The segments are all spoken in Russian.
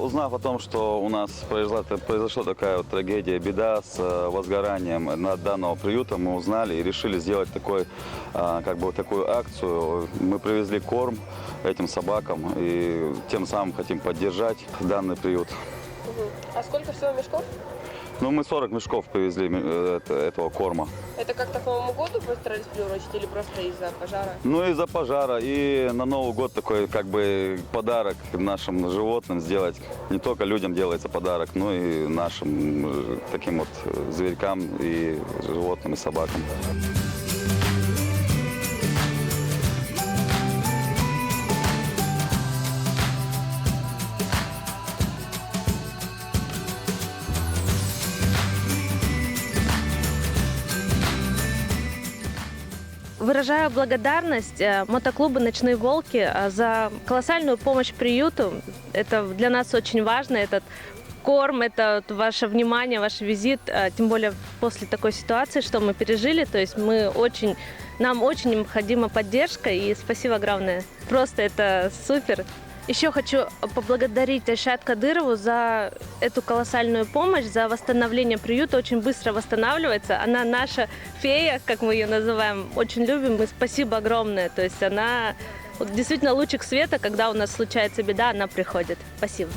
Узнав о том, что у нас произошла такая вот трагедия, беда с возгоранием данного приюта, мы узнали и решили сделать такую акцию. Мы привезли корм этим собакам и тем самым хотим поддержать данный приют. А сколько всего мешков? Ну, мы 40 мешков привезли этого корма. Это как-то к Новому году постарались приурочить или просто из-за пожара? Ну, из-за пожара. И на Новый год такой подарок нашим животным сделать. Не только людям делается подарок, но и нашим таким вот зверькам и животным, и собакам. Выражаю благодарность мотоклубу «Ночные волки» за колоссальную помощь приюту. Это для нас очень важно. Этот корм, это ваше внимание, ваш визит, тем более после такой ситуации, что мы пережили. То есть нам очень необходима поддержка, и спасибо огромное. Просто это супер. Еще хочу поблагодарить Айшат Кадырову за эту колоссальную помощь, за восстановление приюта. Очень быстро восстанавливается. Она наша фея, как мы ее называем. Очень любим, и спасибо огромное. То есть она действительно лучик света, когда у нас случается беда, она приходит. Спасибо.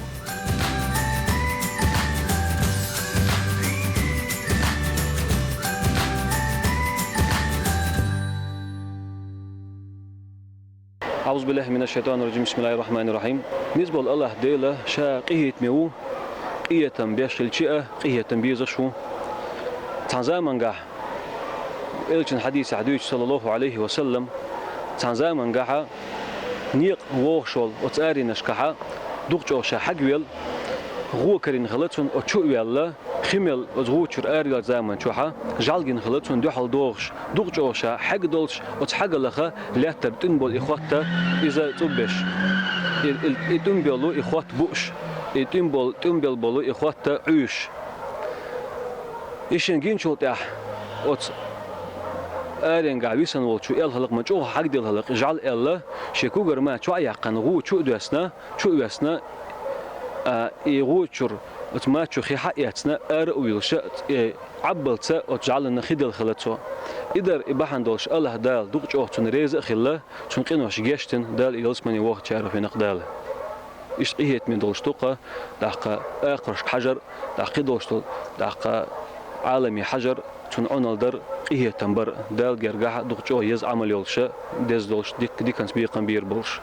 أعوذ بالله من الشيطان الرجيم بسم الله الرحمن الرحيم نسبة الله ديلا شا قية ميو قية بيش الشيء قية بيزشو تنزامن قاح إلشن حديث عدوش صلى الله عليه وسلم تنزامن قاح نيق ووشول وتساري نشكحا دوغجو شا حقويل غوكرين خلطون وتشويل خمل وزغوتشر أريال زمان شوحا جالجين خلطون دوحل دوغش دوغجوشا حق دولش وتحق لخا لاتر تنبول إخواتا إذا تبش تنبولو إخوات بوش تنبول بولو إخواتا عيش إيشن جين شوتاح وت أرين قاويسن والشو إل هلق مجوه حق ديل هلق جعل إلا شكوغر ما شو عيقن غو شو دوسنا يغوتشر وتماتشو خي حقياتنا أرؤيلش عبلت وتجعلنا خيدل خلتو إدر إباحن دولش الله دال دوغج أوتون ريز خلا تون قينوش جيشتن دال يلسمني وقت شعرف نقدال إيش قيهت من دولش توقع داقة أقرش حجر داقة دولش داقة عالمي حجر تون أونالدر قيهت تنبر دال جرجح دوغج أو يز عمل يلش دز دولش ديك كان سبيقا بير بولش